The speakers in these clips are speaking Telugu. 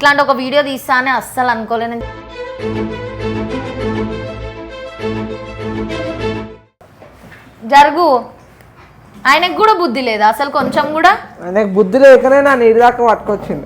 ఇట్లాంటి ఒక వీడియో తీస్తా అని అస్సలు అనుకోలేను. జరుగు. ఆయనకు కూడా బుద్ధి లేదా అసలు కొంచెం కూడా? ఆయనకు బుద్ధి లేకనే నా నీరు దాకా పట్టుకొచ్చింది.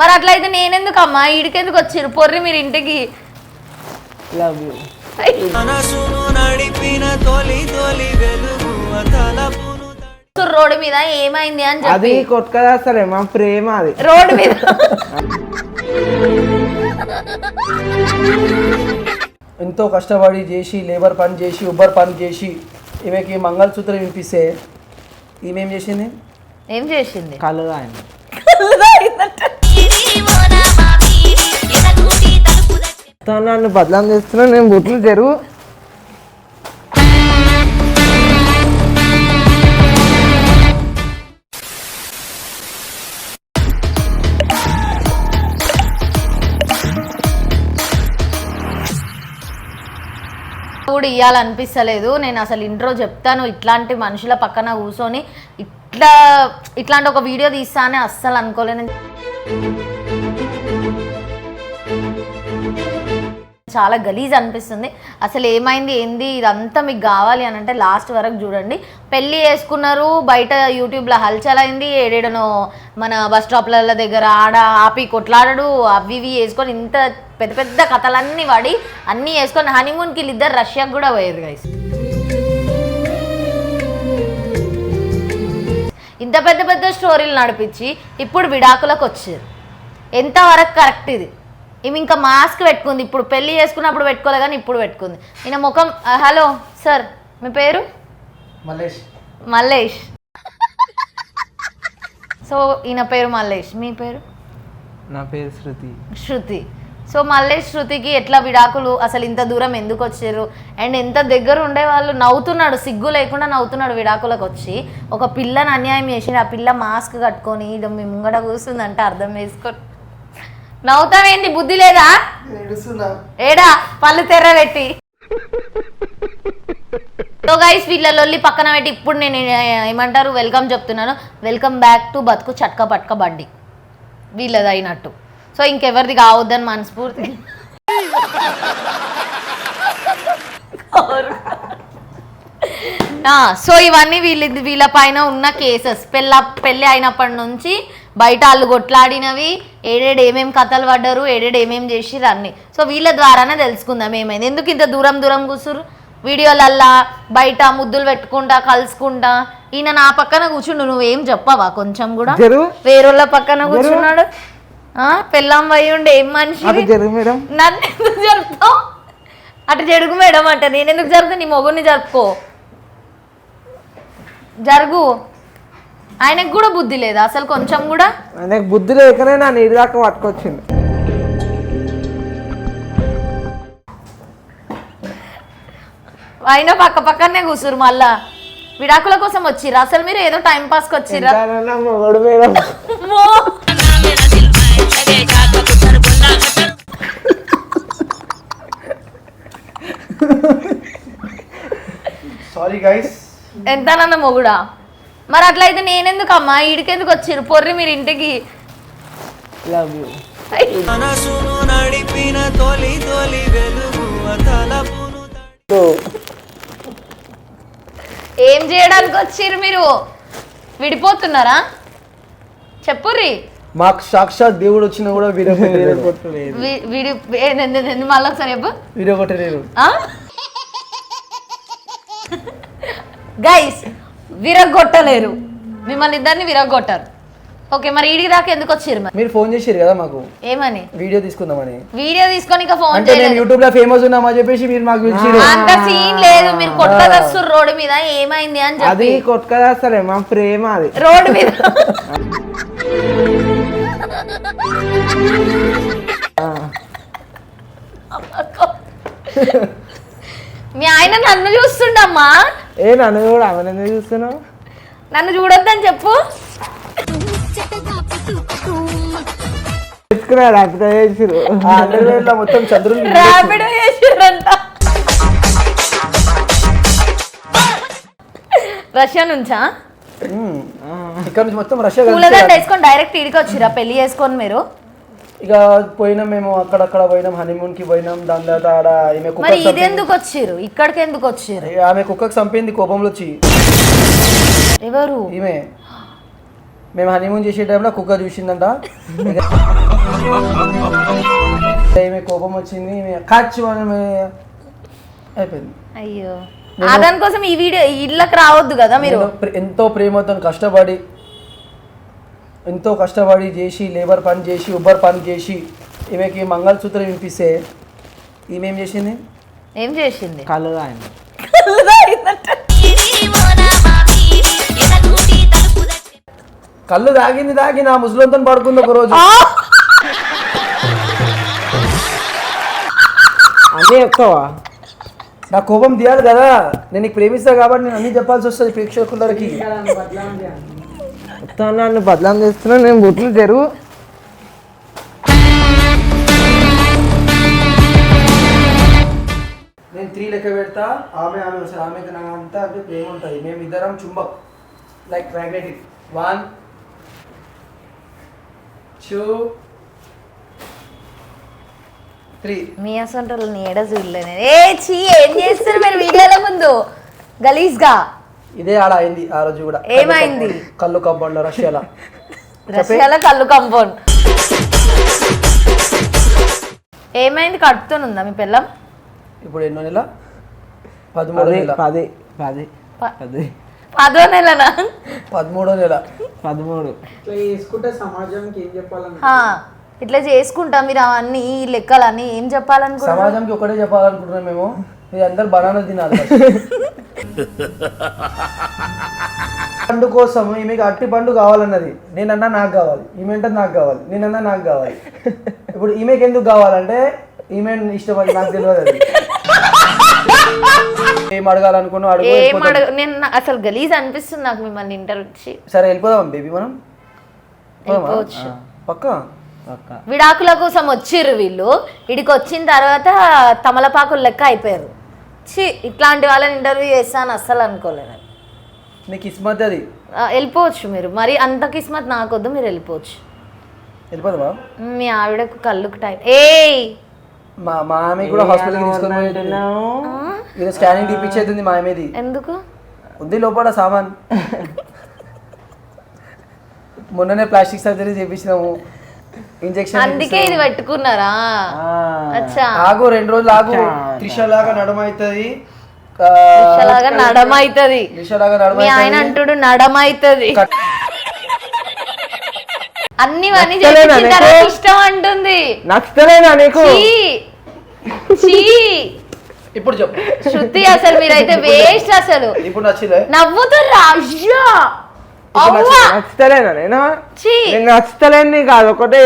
మరి అట్లయితే నేనెందుకమ్మా ఈడికెందుకు వచ్చిర్రు పొర్రి మీరు ఇంటికి? Love you. రోడ్డు మీద ఏమైంది అని చెప్పి అది కొట్టుకదా సరే మా ప్రేమ అది రోడ్డు మీద. ఎంతో కష్టపడి చేసి లేబర్ పని చేసి ఉబ్బర్ పని చేసి ఈమెకి మంగళసూత్రం వినిపిస్తే ఈమెం చేసింది? ఏం చేసింది? కలుగా ఆయన నన్ను బదలాం చేస్తున్నా. నేను బుట్లు జరుగు. కూడా ఇవ్వాలనిపిస్తలేదు. నేను అసలు ఇంట్రో చెప్తాను, ఇట్లాంటి మనుషుల పక్కన కూర్చొని ఇట్లాంటి ఒక వీడియో తీస్తా అని అస్సలు అనుకోలేను. చాలా గలీజ్ అనిపిస్తుంది. అసలు ఏమైంది ఏంది ఇదంతా మీకు కావాలి అని అంటే లాస్ట్ వరకు చూడండి. పెళ్ళి చేసుకున్నారు, బయట యూట్యూబ్లో హల్చల్ అయింది, ఏడేడనో మన బస్ స్టాప్ల దగ్గర ఆడ ఆపి కొట్లాడడు అవి ఇవి వేసుకొని ఇంత పెద్ద పెద్ద కథలన్నీ పడి అన్నీ వేసుకొని హనీమూన్కి వీళ్ళిద్దరు రష్యాకి కూడా పోయారు గైస్. ఇంత పెద్ద పెద్ద స్టోరీలు నడిపించి ఇప్పుడు విడాకులకు వచ్చారు. ఎంతవరకు కరెక్ట్ ఇది? ఈమె ఇంకా మాస్క్ పెట్టుకుంది. ఇప్పుడు పెళ్ళి చేసుకున్నప్పుడు పెట్టుకోలే కానీ ఇప్పుడు పెట్టుకుంది. ఈయన ముఖం. హలో సార్, మీ పేరు? మల్లేష్. సో ఈయన పేరు మల్లేష్, మీ పేరు? నా పేరు శృతి. సో మల్లేష్ శృతికి ఎట్లా విడాకులు, అసలు ఇంత దూరం ఎందుకు వచ్చారు అండ్ ఎంత దగ్గర ఉండేవాళ్ళు? నవ్వుతున్నాడు, సిగ్గు లేకుండా నవ్వుతున్నాడు విడాకులకు వచ్చి. ఒక పిల్లని అన్యాయం చేసి ఆ పిల్ల మాస్క్ కట్టుకొని మీ ముంగట కూర్చుందంటే అర్థం వేసుకొని నవ్వుతావేంటి? బుద్ధి లేదా? ఏడా పళ్ళు తెర్రబెట్టి. సో గైస్ వీళ్ళ లొల్లి పక్కన పెట్టి ఇప్పుడు నేను ఏమంటారు వెల్కమ్ చెప్తున్నాను. వెల్కమ్ బ్యాక్ టు బతుకు చట్క పట్క బండి వీళ్ళది అయినట్టు. సో ఇంకెవరిది కావద్దని మనస్ఫూర్తి. సో ఇవన్నీ వీళ్ళ పైన ఉన్న కేసెస్. పెళ్ళి అయినప్పటి నుంచి బయట వాళ్ళు కొట్లాడినవి, ఏడేడు ఏమేమి కథలు పడ్డారు, ఏడేడు ఏమేమి చేసిర్రు అన్నీ. సో వీళ్ళ ద్వారానే తెలుసుకుందాం ఏమైంది, ఎందుకు ఇంత దూరం దూరం కూర్చురు వీడియోలల్లా, బయట ముద్దులు పెట్టుకుంటా కలుసుకుంటా. ఈయన నా పక్కన కూర్చుండు, నువ్వేం చెప్పవా కొంచెం కూడా? వేరేళ్ళ పక్కన కూర్చున్నాడు. పెళ్ళం పోయి ఉండే ఏం మనిషి, నన్ను ఎందుకు జరుపుతావు? అటు జరుగు మేడం అంటే నేను ఎందుకు జరుగుతా? నీ మొగుడిని జరుపుకో. జరుగు. ఆయనకు కూడా బుద్ధి లేదా అసలు కొంచెం కూడా? ఆయనకు బుద్ధి లేకనే నా నీరు దాకా పట్టుకొచ్చింది. ఆయన పక్క పక్కనే కూర్చురు. మళ్ళా విడాకుల కోసం వచ్చిర్రా అసలు మీరు? ఏదో టైం పాస్కి వచ్చిర్రా? Sorry guys. ఎంతనన్న మొగుడా? మరి అట్లయితే నేనెందుకమ్మా ఈడికెందుకు వచ్చిర్రు పొర్రి మీరు ఇంటికి? Love you. ఏం చేయడానికి వచ్చిర్రు మీరు? విడిపోతున్నారా? చెప్పుర్రి. మాకు సాక్షాత్ దేవుడు వచ్చినా కూడా వీడియో మళ్ళీ ఒకసారి చెప్పు. వీడియో కొట్టలేరు గైస్, విరగొట్టలేరు. మిమ్మల్ని ఇద్దరిని విరగొట్టారు. ఓకే, మరి ఈడికి దాకా ఎందుకు వచ్చారు? మీరు ఫోన్ చేసారు కదా మాకు, ఏమని? వీడియో తీసుకుందామని. వీడియో తీసుకొని ఇంకా ఫోన్ అంటే నేను యూట్యూబ్ లో ఫేమస్ ఉన్నామని చెప్పేసి మీరు మాకు పిలిచిరు. అంత సీన్ లేదు, మీరు కొట్టదస్తురు రోడ్డు మీద. ఏమైంది అని చెప్పి. అది కొట్టుకదా సరే మా ప్రేమ అది రోడ్డు మీద. మీ ఆయన నన్ను చూస్తుండమ్మా. నన్ను కూడా అవన్నీ చూస్తున్నావు? నన్ను చూడొద్దని చెప్పు. మొత్తం చంద్రుడు ర్యాపిడో చేసిరంట. రష్యా నుంచా? ఇక్కడ నుంచి మొత్తం రష్యా పూలదండ వేసుకొని డైరెక్ట్ ఇడికి వచ్చిరా పెళ్లి చేసుకొని మీరు? ఇక పోయినాం మేము, అక్కడక్కడ పోయినాం, హనీమూన్ కి పోయినాం. దాని తర్వాత ఆడ ఈమె మరి ఇది ఎందుకు వచ్చిర్రు, ఇక్కడికి ఎందుకు వచ్చిర్రు? ఆమె కుక్కకి చంపింది కోపంలో వచ్చి. ఎవరు? ఈమె మేము హనీమూన్ చేసే టైంలో కుక్క చూసిందంట. ఈమె కోపం వచ్చింది, అయిపోయింది. అయ్యో, దానికోసం ఈ వీడియో ఇళ్ళకి రావద్దు కదా మీరు. ఎంతో ప్రేమతో కష్టపడి చేసి లేబర్ పని చేసి ఉబ్బర్ పని చేసి ఈమెకి మంగళసూత్రం వినిపిస్తే ఈమె ఏం చేసింది? ఏం చేసింది? కళ్ళు తాగింది. కళ్ళు తాగి నా ముసలితో పడుకుంది ఒక రోజు. అన్నీ చెప్తావా? నా కోపం తీయాలి కదా, నేను నీకు ప్రేమిస్తా కాబట్టి నేను అన్ని చెప్పాల్సి వస్తుంది ప్రేక్షకులకి. నన్ను బదలాం చేస్తున్నా, నేను బుట్లు తెరువు. నేను 3 లెక్క పెడతా, ఆమె వస్తారు. ఆమెకి నా అంతా అంటే ప్రేమ ఉంటుంది. మేము ఇద్దరం చుంబక్ లైక్ మ్యాగ్నెటిక్. 1 2 3. మీ అసలు నీడ చూడలేను. ఏం చేస్తారు మీరు వీడియోల ముందు గలీజ్గా? ఇదే ఆడ అయింది ఆ రోజు కూడా. ఏమైంది? కళ్ళు కాంపౌండ్ రష్యాలో కళ్ళు కాంపౌండ్ ఏమైంది? కడుపుతోనుందా మీ పిల్లం? ఇప్పుడు ఎన్నో నెల? 13వ నెల. 10వ నెలనా? 13వ నెల. 13. చేసుకుంటే సమాజంకి ఏం చెప్పాలని? ఇట్లా చేసుకుంటా మీరు అవన్నీ ఈ లెక్కలన్నీ ఏం చెప్పాలనుకుంటున్నారు? సమాజంకి ఒకటే చెప్పాలనుకుంటున్నాం మేము, మీరు అందరు బనానా తినాలి. పండు కోసం ఈమెకి అట్టి పండు కావాలన్నది, నేనన్నా నాకు కావాలి, ఈమెంటే నాకు కావాలి, నేనన్నా నాకు కావాలి. ఇప్పుడు ఈమెకి ఎందుకు కావాలంటే ఈమె ఇష్టపడి నాకు తెలియదు. అది ఏం అడగాలనుకున్నా అడుగు. నేను అసలు గలీజ్ అనిపిస్తుంది నాకు మిమ్మల్ని ఇంటర్వ్యూ. సరే వెళ్ళిపోదాం బేబీ, మనం పక్కా. విడాకుల కోసం వచ్చిర్రు వీళ్ళు, ఇడికి వచ్చిన తర్వాత తమలపాకులు లెక్క అయిపోయారు. ఇట్లాంటి వాళ్ళని ఇంటర్వ్యూ చేస్తాను అస్సలు అనుకోలేదు. నీ కిస్మత్ అది. వెళ్ళిపోవచ్చు మీరు, మరి అంత కిస్మత్ నాకొద్దు, మీరు వెళ్ళిపోవచ్చు. వెళ్ళిపోదామా? మీ ఆవిడకు కళ్ళుకు టైం. మా ఆమె కూడా హాస్పిటల్కి తీసుకొని ఈరోజు స్కానింగ్ తీపిచ్చేది మా ఆమెది. ఎందుకు ఉంది లోపల సామాన్. మొన్ననే ప్లాస్టిక్ సర్జరీ చేపించినాము, ఇంజెక్షన్. అందుకే ఇది పెట్టుకున్నారా? ఆగు 2 రోజులు ఆగు. త్రిషలాగా నడమైతుంది, నడమైతుంది. మీ ఆయన అంటుడు నడమైతుంది. అన్ని ఇష్టం అంటుంది. నచ్చలేదా నీకు? ఇప్పుడు చెప్పు శృతి, అసలు మీరైతే వేస్ట్. అసలు ఇప్పుడు నచ్చలే? నవ్వుతుర్రా? అయ్యో నచ్చలేనా? నేను నచ్చలేని కాదు, ఒకటే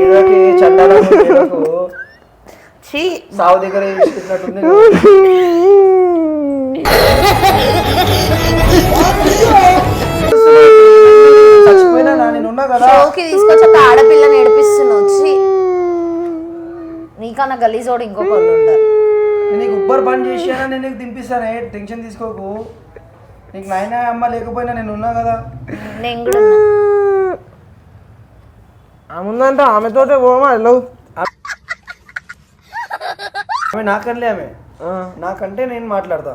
బేటే చందాలకు సావు దగ్గర ఇచ్చినట్టుంది. చచ్చిపోయినా నేనున్నా కదా. తీసుకొచ్చి ఒక ఆడపిల్లని ఏడిపిస్తున్నావు. నీకన్నా గలీజోడు ఇంకొకళ్ళు ఉంటారు. నేను నీకు ఉబ్బర్ పని చేసానా, నేను నీకు తినిపిస్తానే, టెన్షన్ తీసుకోకు. నీకు నాయన అమ్మ లేకపోయినా నేను ఉన్నా కదా. నేను కూడా ఆమె ఆమెతోటే పోమా. ఆమె నాకనలే, ఆమె నాకంటే నేను మాట్లాడతా.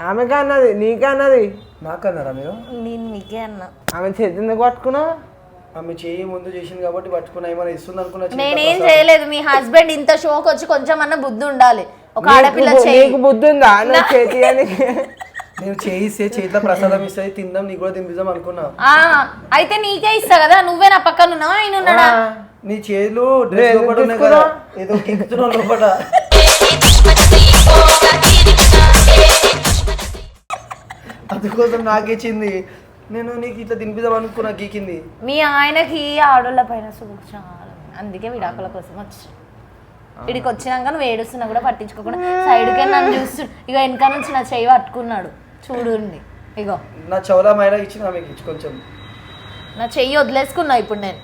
ఆమెకే అన్నది, నీకే అన్నది. నాకన్నారా మీరు? నేను మీకే అన్నా. ఆమె చేతి ఎందుకు పట్టుకున్నా? ఆమె చేయి ముందు చేసింది కాబట్టి పట్టుకున్నా. ఏమైనా ఇస్తుంది అనుకున్నా. నేనేం చేయలేదు. మీ హస్బెండ్ ఇంత షోకి వచ్చి కొంచెం అన్న బుద్ధి ఉండాలి. ఒక ఆడపిల్ల బుద్ధి ఉందా? చేతి నేను చేయిస్తే చేతిలో ప్రసాదం ఇస్తుంది, తిందాం, నీకు కూడా తినిపిద్దాం అనుకున్నా. అయితే నీకే ఇస్తా కదా, నువ్వే నా పక్కన ఉన్నావా? ఆయన ఉన్నాడా? నీ చేతులు డ్రెస్ లోపల ఉన్నాయి కదా, ఏదో కిక్కుతున్నావు లోపల. అందుకోసం నాకిచ్చింది. నేను నీకు ఇట్లా తినిపిద్దాం అనుకున్నా, గీకింది. మీ ఆయనకి ఆడోళ్ళ పైన సూపు చాలా, అందుకే విడాకుల కోసం వచ్చి ఇడికి వచ్చినాక నువ్వు ఏడుస్తున్నా కూడా పట్టించుకోకుండా సైడ్కే నన్ను చూస్తు. ఇక వెనక నుంచి నా చెయ్యి పట్టుకున్నాడు చూడండి. ఇగో నా చౌలా మైనా ఇచ్చిన ఆమెకి కొంచెం. నా చెయ్యి వదిలేసుకున్నా ఇప్పుడు నేను.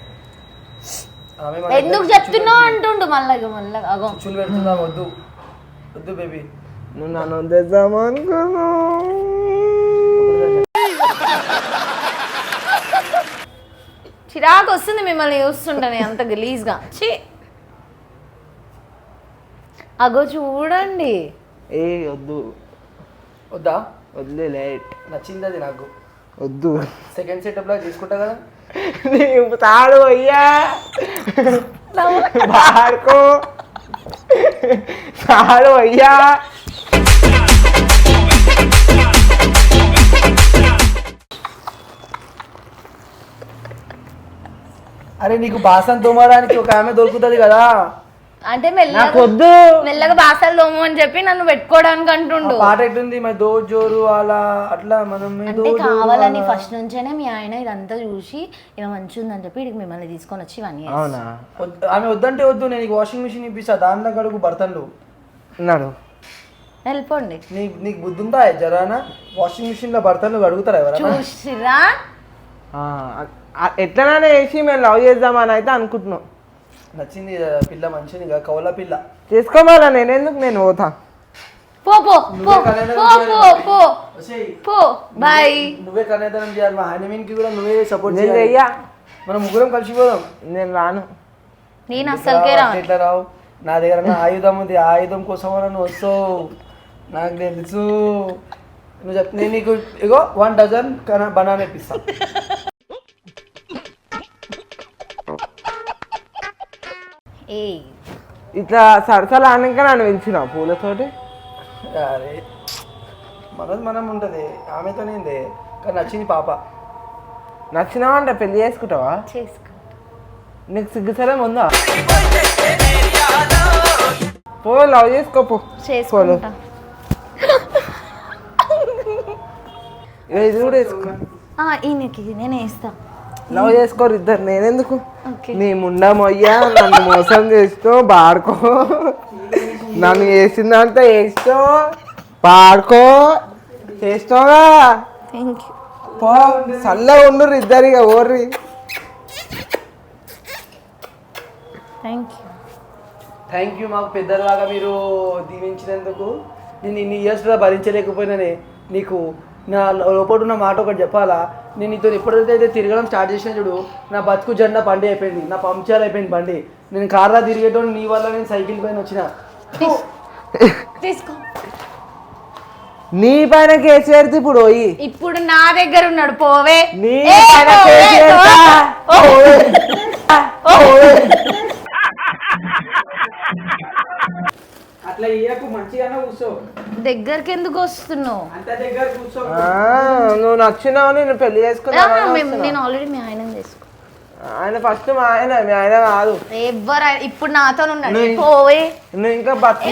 ఆమె ఎందుకు చెప్తున్నావు అంటుండు మళ్ళా అగో చుచ్చులు పెడుతుందా? వద్దు వద్దు బేబీ, నువ్వు నన్ను వద్దేద్దామా అనుకున్నా. చిరాకు వస్తుంది మిమ్మల్ని చూస్తుంటే అంత గలీజ్గా. ఛీ అగో చూడండి. ఏ వద్దు వద్దా? వద్దులే లైట్ నచ్చింది అది నాకు. వద్దు. సెకండ్ సెటప్ లా తీసుకుంటా కదా. నీకు తాడు అయ్యా బాడుకో తాడు అయ్యా. అరే నీకు బాసన్ తోమడానికి ఒక ఆమె దొరుకుతుంది కదా. అంటే నాకు వద్దు. మెల్లగా బాసాలు తోము అని చెప్పి నన్ను పెట్టుకోవడానికి అంటుండు. పాట ఎట్టుంది మరి దో జోరు అలా అట్లా మనం అంటే కావాలని ఫస్ట్ నుంచేనే మీ ఆయన ఇదంతా చూసి ఇలా మంచిగా ఉందని చెప్పి ఇక్కడికి మిమ్మల్ని తీసుకొని వచ్చి ఇవన్నీ అవునా? ఆమె వద్దంటే వద్దు, నేను వాషింగ్ మిషన్ ఇప్పిస్తా, దాంట్లో కడుగు బర్తన్లు. అన్నాడు. వెళ్ళిపోండి. నీకు బుద్ధి ఉందా జరానా? వాషింగ్ మిషన్ లో బర్తన్లు కడుగుతారా ఎవరైనా? చూసిరా ఎట్లనైనా వేసి మేము లవ్ చేద్దామని అయితే అనుకుంటున్నాం. నచ్చింది పిల్ల, మంచిది కౌల పిల్ల. చేసుకోవాలా? నేను పోతా. పో పో పో పో పో పో పో బాయ్. నువ్వే కనేతనం చేయాలి. మా హనీమూన్ కి కూడా నువ్వే సపోర్ట్ నేను చేయాలి. చెయ్యా. మనం ముగ్గురం కలిసిపోదాం. నేను రాను. నేను అస్సలకే రాను. ఎట్లా రావు? నా దగ్గర ఆయుధం ఉంది, ఆ ఆయుధం కోసం నువ్వు వస్తావు నాకు తెలుసు. నువ్వు చెప్ నేను నీకు ఇగో 1 డజన్ బనానా ఇప్పిస్తా. ఇట్లా సరసలు ఆనక నన్ను పెంచిన పూలతోటి. అరే మనది మనం ఉంటుంది, ఆమెతోనేంది. కానీ నచ్చింది పాప. నచ్చినావా అంటే పెళ్లి చేసుకుంటావా? చేసుకో. నీకు సిగ్గుసరే ఉందా? పో లవ్ చేసుకోపో. చేసుకుంటా. ఇది కూడా వేసుకో. ఈయనకి నేను వేస్తా. లవ్ చేసుకోరు ఇద్దరు. నేనెందుకు? ఓకే. నీ ముండమయ్యా నన్ను మోసం చేస్తూ పాడుకో. నన్ను వేసిందంతా వేస్తూ పాడుకో చేస్తావా? Thank you. పో చల్లగా ఉండు ఇద్దరిగా ఓర్రి. థ్యాంక్ యూ మాకు పెద్దలాగా మీరు దీవించినందుకు. నేను ఇన్ని ఇయర్స్లో భరించలేకపోయినానే. నీకు నా లోపల ఉన్న మాట ఒకటి చెప్పాలా? నేను నీతో ఎప్పుడైతే తిరగడం స్టార్ట్ చేసిన చూడు, నా బతుకు జెండా బండి అయిపోయింది, నా పంక్చర్ అయిపోయింది బండి. నేను కార్లా తిరిగేటోని, నీ వల్ల నేను సైకిల్ పైన వచ్చిన. తీసుకో. నీ పైన కేసీఆర్ ఇప్పుడు పోయి ఇప్పుడు నా దగ్గర ఉన్నాడు. పోవే. నీ పైన కేసీఆర్ అట్లా ఇయ్యకు, మంచిగానే కూర్చో. దగ్గరికి ఎందుకు వస్తున్నావు? అంత దగ్గర కూర్చో. నువ్వు నచ్చినావు, నేను పెళ్లి చేసుకున్నా. నేను ఆల్రెడీ మీ ఆయన చేసుకో. ఆయన ఫస్ట్ మా ఆయన, మీ ఆయన కాదు. ఎవరు ఇప్పుడు నాతో ఉన్నాడు. పోవే. నువ్వు ఇంకా బతుకు